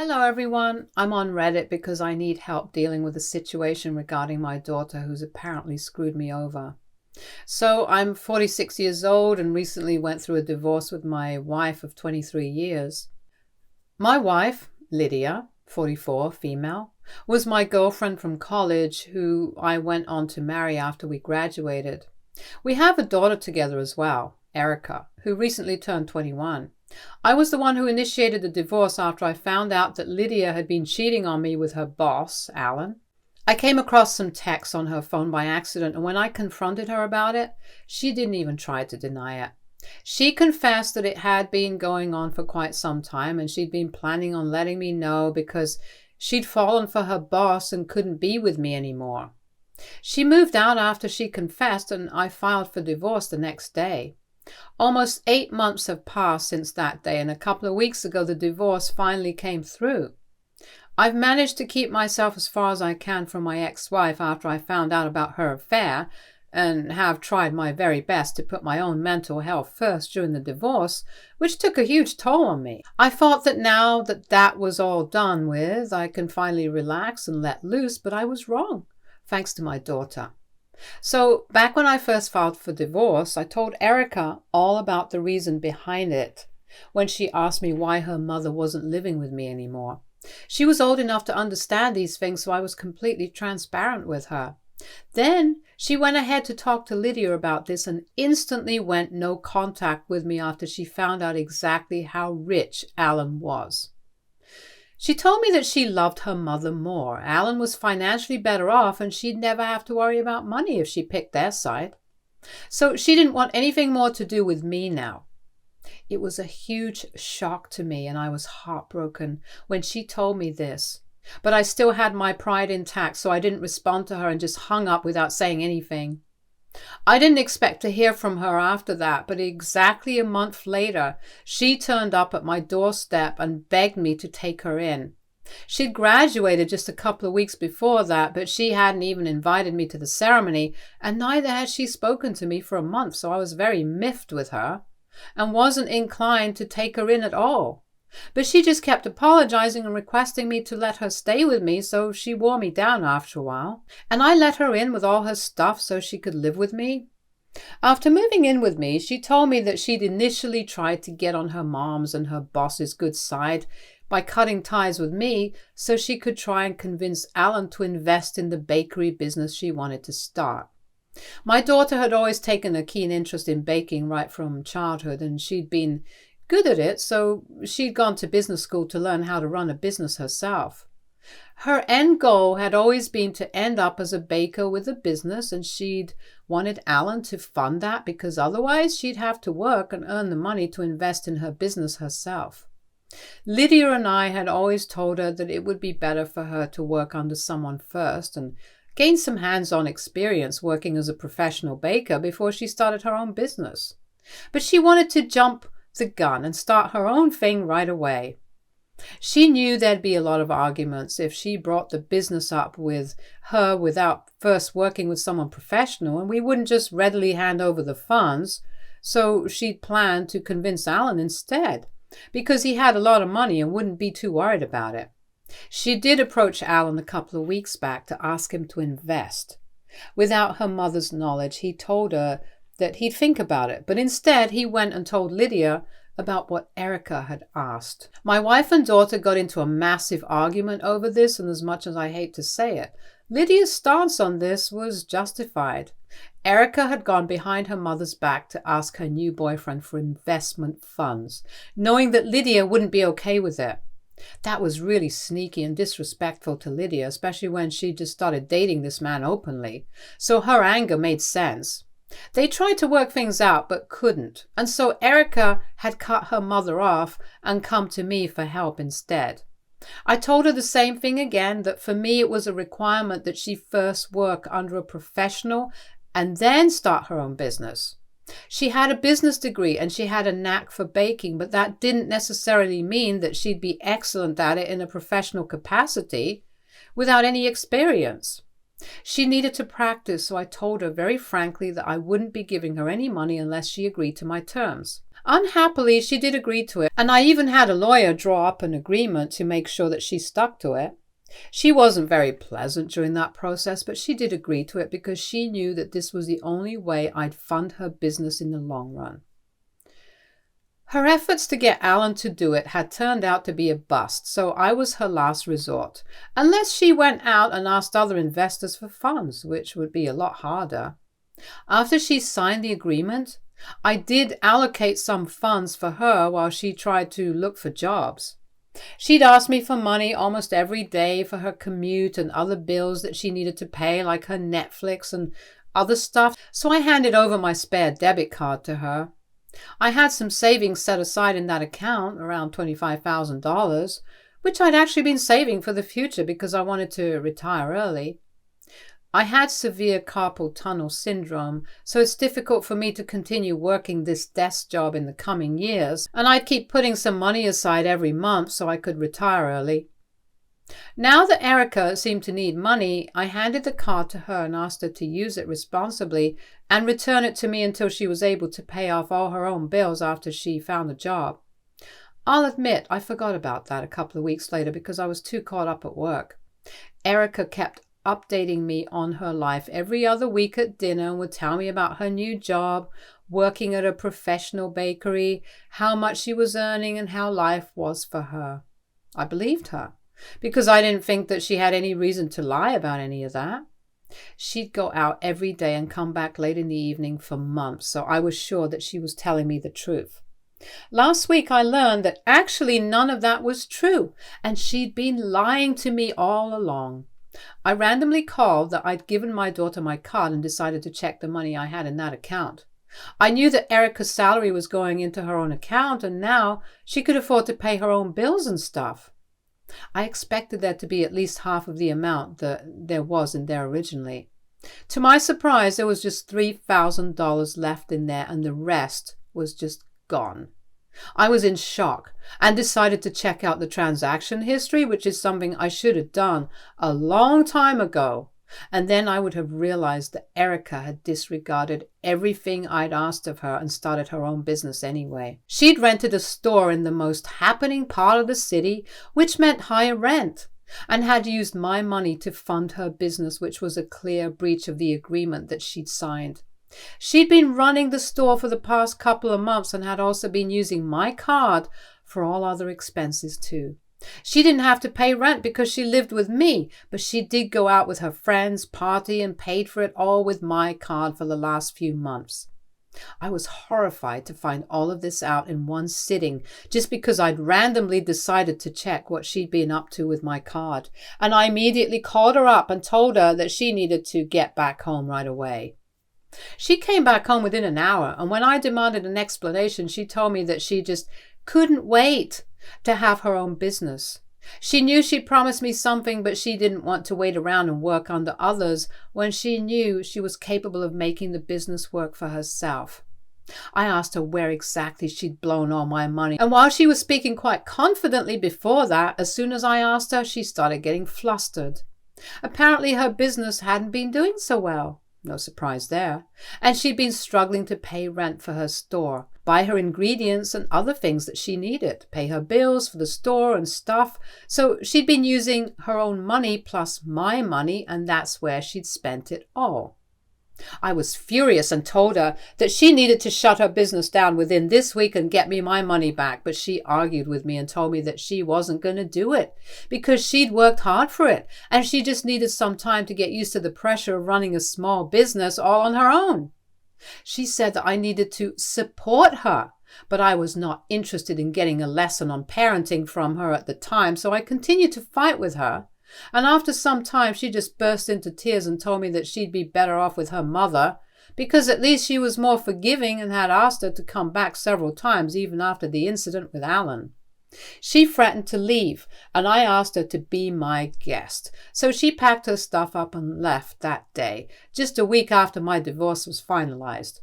Hello everyone, I'm on Reddit because I need help dealing with a situation regarding my daughter who's apparently screwed me over. So I'm 46 years old and recently went through a divorce with my wife of 23 years. My wife, Lydia, 44, female, was my girlfriend from college who I went on to marry after we graduated. We have a daughter together as well, Erica, who recently turned 21. I was the one who initiated the divorce after I found out that Lydia had been cheating on me with her boss, Alan. I came across some texts on her phone by accident, and when I confronted her about it, she didn't even try to deny it. She confessed that it had been going on for quite some time, and she'd been planning on letting me know because she'd fallen for her boss and couldn't be with me anymore. She moved out after she confessed, and I filed for divorce the next day. Almost 8 months have passed since that day, and a couple of weeks ago the divorce finally came through. I've managed to keep myself as far as I can from my ex-wife after I found out about her affair, and have tried my very best to put my own mental health first during the divorce, which took a huge toll on me. I thought that now that that was all done with, I can finally relax and let loose, but I was wrong, thanks to my daughter. So back when I first filed for divorce, I told Erica all about the reason behind it when she asked me why her mother wasn't living with me anymore. She was old enough to understand these things, so I was completely transparent with her. Then she went ahead to talk to Lydia about this and instantly went no contact with me after she found out exactly how rich Alan was. She told me that she loved her mother more. Alan was financially better off and she'd never have to worry about money if she picked their side. So she didn't want anything more to do with me now. It was a huge shock to me and I was heartbroken when she told me this. But I still had my pride intact, so I didn't respond to her and just hung up without saying anything. I didn't expect to hear from her after that, but exactly a month later, she turned up at my doorstep and begged me to take her in. She'd graduated just a couple of weeks before that, but she hadn't even invited me to the ceremony, and neither had she spoken to me for a month, so I was very miffed with her and wasn't inclined to take her in at all. But she just kept apologizing and requesting me to let her stay with me, so she wore me down after a while. And I let her in with all her stuff so she could live with me. After moving in with me, she told me that she'd initially tried to get on her mom's and her boss's good side by cutting ties with me so she could try and convince Alan to invest in the bakery business she wanted to start. My daughter had always taken a keen interest in baking right from childhood, and she'd been good at it, so she'd gone to business school to learn how to run a business herself. Her end goal had always been to end up as a baker with a business, and she'd wanted Alan to fund that because otherwise she'd have to work and earn the money to invest in her business herself. Lydia and I had always told her that it would be better for her to work under someone first and gain some hands-on experience working as a professional baker before she started her own business. But she wanted to jump the gun and start her own thing right away. She knew there'd be a lot of arguments if she brought the business up with her without first working with someone professional, and we wouldn't just readily hand over the funds, so she'd planned to convince Alan instead, because he had a lot of money and wouldn't be too worried about it. She did approach Alan a couple of weeks back to ask him to invest. Without her mother's knowledge, he told her that he'd think about it, but instead he went and told Lydia about what Erica had asked. My wife and daughter got into a massive argument over this, and as much as I hate to say it, Lydia's stance on this was justified. Erica had gone behind her mother's back to ask her new boyfriend for investment funds, knowing that Lydia wouldn't be okay with it. That was really sneaky and disrespectful to Lydia, especially when she just started dating this man openly. So her anger made sense. They tried to work things out but couldn't, and so Erica had cut her mother off and come to me for help instead. I told her the same thing again, that for me it was a requirement that she first work under a professional and then start her own business. She had a business degree and she had a knack for baking, but that didn't necessarily mean that she'd be excellent at it in a professional capacity without any experience. She needed to practice, so I told her very frankly that I wouldn't be giving her any money unless she agreed to my terms. Unhappily, she did agree to it, and I even had a lawyer draw up an agreement to make sure that she stuck to it. She wasn't very pleasant during that process, but she did agree to it because she knew that this was the only way I'd fund her business in the long run. Her efforts to get Alan to do it had turned out to be a bust, so I was her last resort, unless she went out and asked other investors for funds, which would be a lot harder. After she signed the agreement, I did allocate some funds for her while she tried to look for jobs. She'd ask me for money almost every day for her commute and other bills that she needed to pay, like her Netflix and other stuff, so I handed over my spare debit card to her. I had some savings set aside in that account, around $25,000, which I'd actually been saving for the future because I wanted to retire early. I had severe carpal tunnel syndrome, so it's difficult for me to continue working this desk job in the coming years, and I'd keep putting some money aside every month so I could retire early. Now that Erica seemed to need money, I handed the card to her and asked her to use it responsibly and return it to me until she was able to pay off all her own bills after she found a job. I'll admit I forgot about that a couple of weeks later because I was too caught up at work. Erica kept updating me on her life every other week at dinner and would tell me about her new job, working at a professional bakery, how much she was earning, and how life was for her. I believed her, because I didn't think that she had any reason to lie about any of that. She'd go out every day and come back late in the evening for months, so I was sure that she was telling me the truth. Last week I learned that actually none of that was true, and she'd been lying to me all along. I randomly called that I'd given my daughter my card and decided to check the money I had in that account. I knew that Erica's salary was going into her own account, and now she could afford to pay her own bills and stuff. I expected there to be at least half of the amount that there was in there originally. To my surprise, there was just $3,000 left in there, and the rest was just gone. I was in shock and decided to check out the transaction history, which is something I should have done a long time ago. And then I would have realized that Erica had disregarded everything I'd asked of her and started her own business anyway. She'd rented a store in the most happening part of the city, which meant higher rent, and had used my money to fund her business, which was a clear breach of the agreement that she'd signed. She'd been running the store for the past couple of months and had also been using my card for all other expenses too. She didn't have to pay rent because she lived with me, but she did go out with her friends, party, and paid for it all with my card for the last few months. I was horrified to find all of this out in one sitting just because I'd randomly decided to check what she'd been up to with my card, and I immediately called her up and told her that she needed to get back home right away. She came back home within an hour, and when I demanded an explanation, she told me that she just couldn't wait to have her own business. She knew she'd promised me something, but she didn't want to wait around and work under others when she knew she was capable of making the business work for herself. I asked her where exactly she'd blown all my money, and while she was speaking quite confidently before that, as soon as I asked her, she started getting flustered. Apparently her business hadn't been doing so well. No surprise there. And she'd been struggling to pay rent for her store, buy her ingredients and other things that she needed, pay her bills for the store and stuff. So she'd been using her own money plus my money, and that's where she'd spent it all. I was furious and told her that she needed to shut her business down within this week and get me my money back, but she argued with me and told me that she wasn't going to do it because she'd worked hard for it and she just needed some time to get used to the pressure of running a small business all on her own. She said that I needed to support her, but I was not interested in getting a lesson on parenting from her at the time, so I continued to fight with her. And after some time, she just burst into tears and told me that she'd be better off with her mother because at least she was more forgiving and had asked her to come back several times even after the incident with Alan. She threatened to leave, and I asked her to be my guest. So she packed her stuff up and left that day, just a week after my divorce was finalized.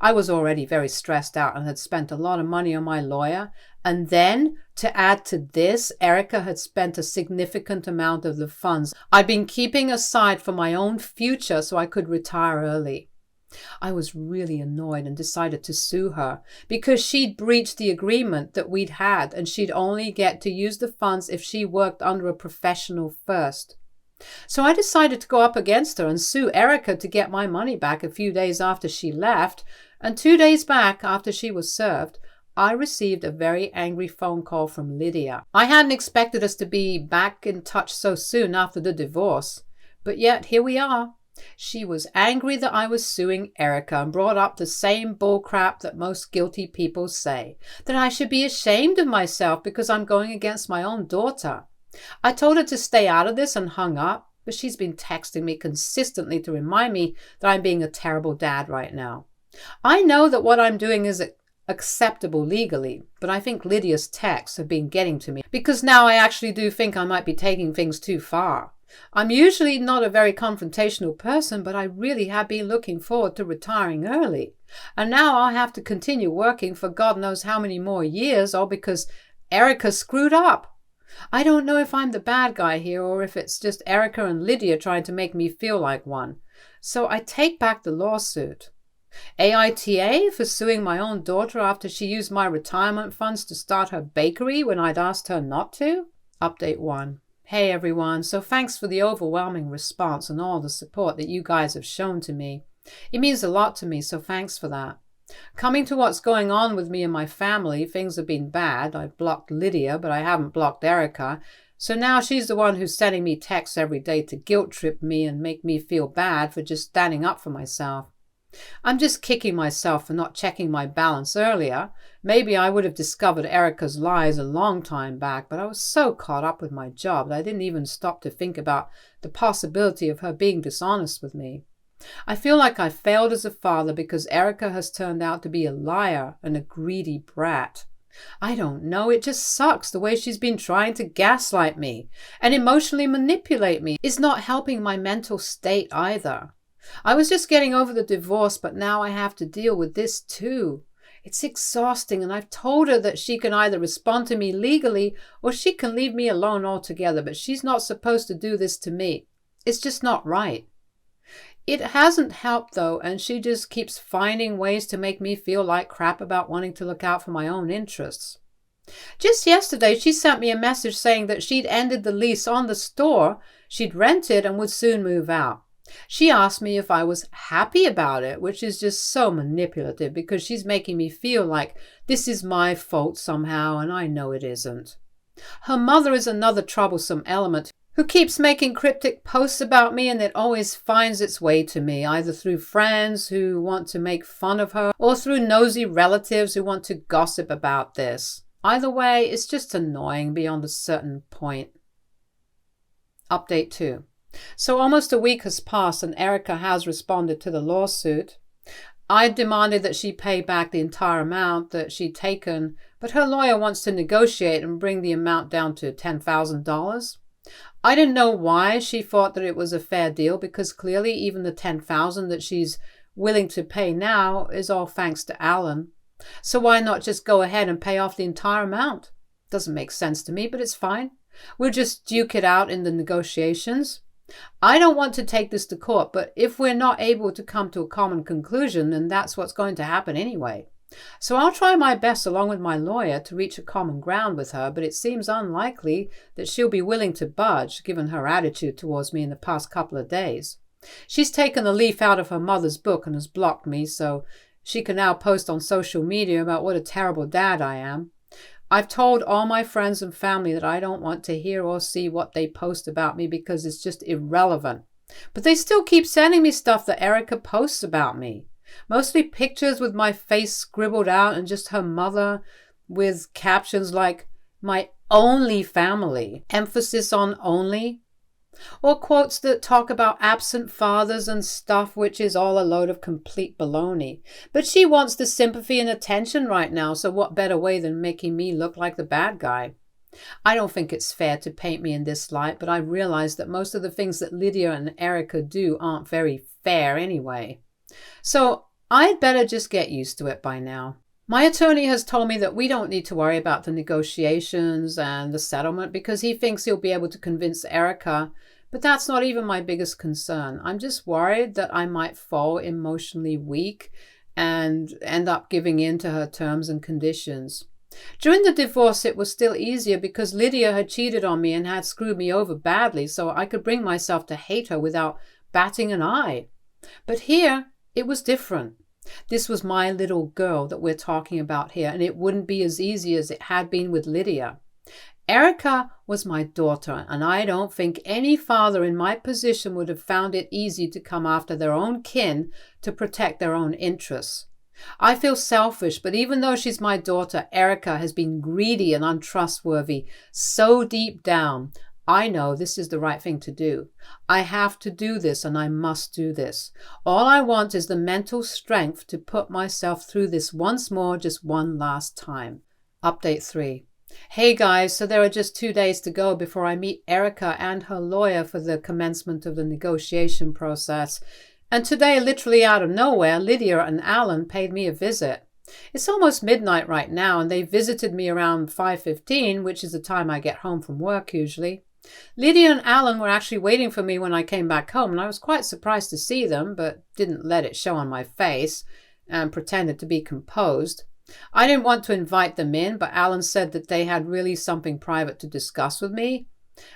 I was already very stressed out and had spent a lot of money on my lawyer. And then, to add to this, Erica had spent a significant amount of the funds I'd been keeping aside for my own future so I could retire early. I was really annoyed and decided to sue her because she'd breached the agreement that we'd had, and she'd only get to use the funds if she worked under a professional first. So I decided to go up against her and sue Erica to get my money back a few days after she left, and 2 days back after she was served, I received a very angry phone call from Lydia. I hadn't expected us to be back in touch so soon after the divorce, but yet here we are. She was angry that I was suing Erica and brought up the same bullcrap that most guilty people say, that I should be ashamed of myself because I'm going against my own daughter. I told her to stay out of this and hung up, but she's been texting me consistently to remind me that I'm being a terrible dad right now. I know that what I'm doing is acceptable legally, but I think Lydia's texts have been getting to me because now I actually do think I might be taking things too far. I'm usually not a very confrontational person, but I really have been looking forward to retiring early. And now I'll have to continue working for God knows how many more years, all because Erica screwed up. I don't know if I'm the bad guy here or if it's just Erica and Lydia trying to make me feel like one. So I take back the lawsuit. AITA for suing my own daughter after she used my retirement funds to start her bakery when I'd asked her not to? Update 1. Hey everyone, so thanks for the overwhelming response and all the support that you guys have shown to me. It means a lot to me, so thanks for that. Coming to what's going on with me and my family, things have been bad. I've blocked Lydia, but I haven't blocked Erica. So now she's the one who's sending me texts every day to guilt trip me and make me feel bad for just standing up for myself. I'm just kicking myself for not checking my balance earlier. Maybe I would have discovered Erica's lies a long time back, but I was so caught up with my job that I didn't even stop to think about the possibility of her being dishonest with me. I feel like I failed as a father because Erica has turned out to be a liar and a greedy brat. I don't know, it just sucks the way she's been trying to gaslight me and emotionally manipulate me. It's not helping my mental state either. I was just getting over the divorce, but now I have to deal with this too. It's exhausting, and I've told her that she can either respond to me legally or she can leave me alone altogether, but she's not supposed to do this to me. It's just not right. It hasn't helped though, and she just keeps finding ways to make me feel like crap about wanting to look out for my own interests. Just yesterday, she sent me a message saying that she'd ended the lease on the store she'd rented and would soon move out. She asked me if I was happy about it, which is just so manipulative because she's making me feel like this is my fault somehow, and I know it isn't. Her mother is another troublesome element who keeps making cryptic posts about me, and it always finds its way to me, either through friends who want to make fun of her or through nosy relatives who want to gossip about this. Either way, it's just annoying beyond a certain point. Update 2. So almost a week has passed and Erica has responded to the lawsuit. I demanded that she pay back the entire amount that she'd taken, but her lawyer wants to negotiate and bring the amount down to $10,000. I didn't know why she thought that it was a fair deal, because clearly even the $10,000 that she's willing to pay now is all thanks to Alan. So why not just go ahead and pay off the entire amount? Doesn't make sense to me, but it's fine. We'll just duke it out in the negotiations. I don't want to take this to court, but if we're not able to come to a common conclusion, then that's what's going to happen anyway. So I'll try my best along with my lawyer to reach a common ground with her, but it seems unlikely that she'll be willing to budge, given her attitude towards me in the past couple of days. She's taken a leaf out of her mother's book and has blocked me, so she can now post on social media about what a terrible dad I am. I've told all my friends and family that I don't want to hear or see what they post about me because it's just irrelevant. But they still keep sending me stuff that Erica posts about me. Mostly pictures with my face scribbled out and just her mother with captions like, "My only family," emphasis on only. Or quotes that talk about absent fathers and stuff, which is all a load of complete baloney. But she wants the sympathy and attention right now, so what better way than making me look like the bad guy? I don't think it's fair to paint me in this light, but I realize that most of the things that Lydia and Erica do aren't very fair anyway. So I'd better just get used to it by now. My attorney has told me that we don't need to worry about the negotiations and the settlement because he thinks he'll be able to convince Erica But that's not even my biggest concern. I'm just worried that I might fall emotionally weak and end up giving in to her terms and conditions. During the divorce, it was still easier because Lydia had cheated on me and had screwed me over badly, so I could bring myself to hate her without batting an eye. But here, it was different. This was my little girl that we're talking about here, and it wouldn't be as easy as it had been with Lydia. Erica was my daughter, and I don't think any father in my position would have found it easy to come after their own kin to protect their own interests. I feel selfish, but even though she's my daughter, Erica has been greedy and untrustworthy so deep down. I know this is the right thing to do. I have to do this, and I must do this. All I want is the mental strength to put myself through this once more, just one last time. Update 3. Hey guys, so there are just 2 days to go before I meet Erica and her lawyer for the commencement of the negotiation process. And today, literally out of nowhere, Lydia and Alan paid me a visit. It's almost midnight right now, and they visited me around 5:15, which is the time I get home from work usually. Lydia and Alan were actually waiting for me when I came back home, and I was quite surprised to see them, but didn't let it show on my face and pretended to be composed. I didn't want to invite them in, but Alan said that they had really something private to discuss with me,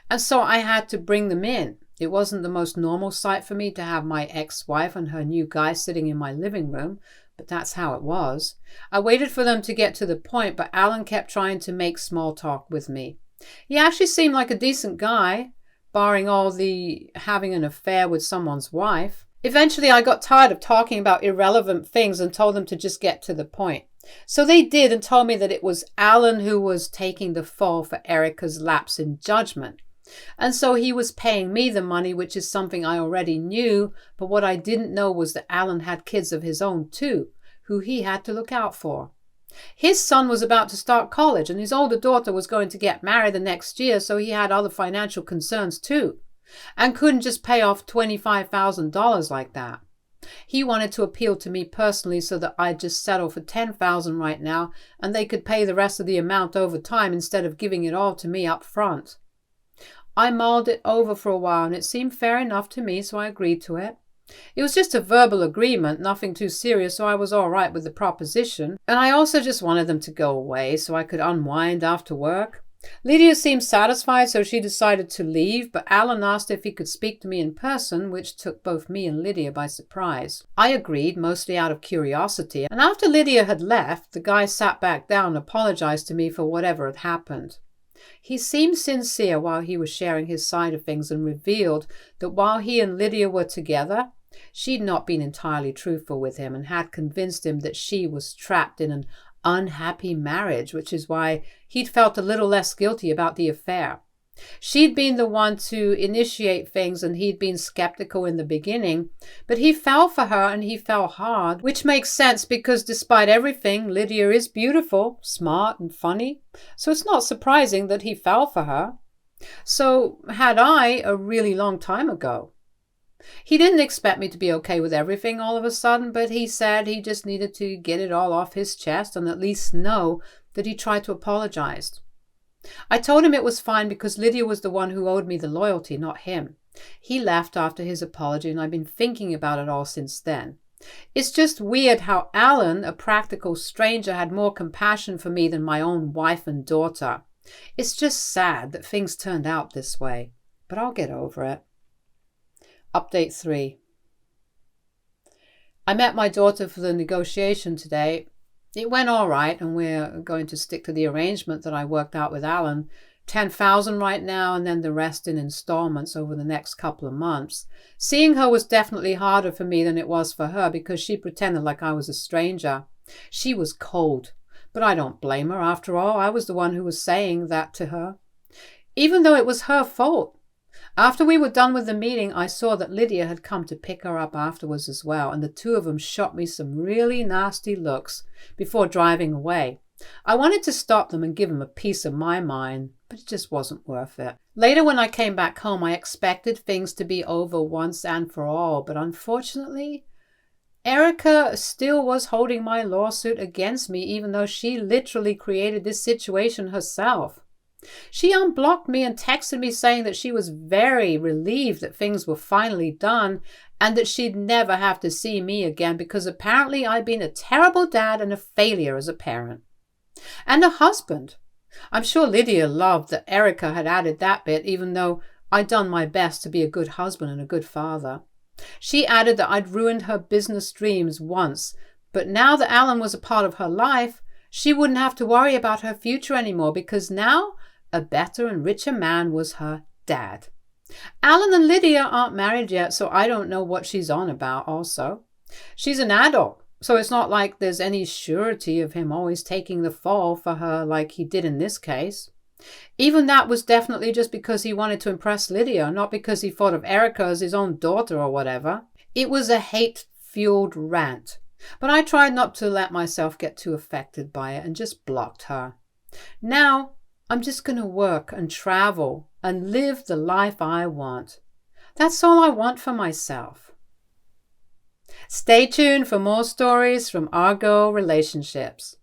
and so I had to bring them in. It wasn't the most normal sight for me to have my ex-wife and her new guy sitting in my living room, but that's how it was. I waited for them to get to the point, but Alan kept trying to make small talk with me. He actually seemed like a decent guy, barring all the having an affair with someone's wife. Eventually, I got tired of talking about irrelevant things and told them to just get to the point. So they did, and told me that it was Alan who was taking the fall for Erica's lapse in judgment. And so he was paying me the money, which is something I already knew, but what I didn't know was that Alan had kids of his own too, who he had to look out for. His son was about to start college, and his older daughter was going to get married the next year, so he had other financial concerns too, and couldn't just pay off $25,000 like that. He wanted to appeal to me personally so that I'd just settle for $10,000 right now, and they could pay the rest of the amount over time instead of giving it all to me up front. I mulled it over for a while, and it seemed fair enough to me, so I agreed to it. It was just a verbal agreement, nothing too serious, so I was all right with the proposition. And I also just wanted them to go away so I could unwind after work. Lydia seemed satisfied, so she decided to leave, but Alan asked if he could speak to me in person, which took both me and Lydia by surprise. I agreed, mostly out of curiosity, and after Lydia had left, the guy sat back down and apologized to me for whatever had happened. He seemed sincere while he was sharing his side of things, and revealed that while he and Lydia were together, she'd not been entirely truthful with him and had convinced him that she was trapped in an unhappy marriage, which is why he'd felt a little less guilty about the affair. She'd been the one to initiate things, and he'd been skeptical in the beginning, but he fell for her, and he fell hard, which makes sense because despite everything, Lydia is beautiful, smart, and funny, so it's not surprising that he fell for her. So had I a really long time ago. He didn't expect me to be okay with everything all of a sudden, but he said he just needed to get it all off his chest and at least know that he tried to apologize. I told him it was fine because Lydia was the one who owed me the loyalty, not him. He left after his apology, and I've been thinking about it all since then. It's just weird how Alan, a practical stranger, had more compassion for me than my own wife and daughter. It's just sad that things turned out this way, but I'll get over it. Update 3. I met my daughter for the negotiation today. It went all right, and we're going to stick to the arrangement that I worked out with Alan. $10,000 right now, and then the rest in installments over the next couple of months. Seeing her was definitely harder for me than it was for her because she pretended like I was a stranger. She was cold, but I don't blame her. After all, I was the one who was saying that to her, even though it was her fault. After we were done with the meeting, I saw that Lydia had come to pick her up afterwards as well, and the two of them shot me some really nasty looks before driving away. I wanted to stop them and give them a piece of my mind, but it just wasn't worth it. Later, when I came back home, I expected things to be over once and for all, but unfortunately, Erica still was holding my lawsuit against me, even though she literally created this situation herself. She unblocked me and texted me saying that she was very relieved that things were finally done and that she'd never have to see me again because apparently I'd been a terrible dad and a failure as a parent. And a husband. I'm sure Lydia loved that Erica had added that bit, even though I'd done my best to be a good husband and a good father. She added that I'd ruined her business dreams once, but now that Alan was a part of her life, she wouldn't have to worry about her future anymore because now a better and richer man was her dad. Alan and Lydia aren't married yet, so I don't know what she's on about also. She's an adult, so it's not like there's any surety of him always taking the fall for her like he did in this case. Even that was definitely just because he wanted to impress Lydia, not because he thought of Erica as his own daughter or whatever. It was a hate-fueled rant, but I tried not to let myself get too affected by it and just blocked her. Now, I'm just going to work and travel and live the life I want. That's all I want for myself. Stay tuned for more stories from Argo Relationships.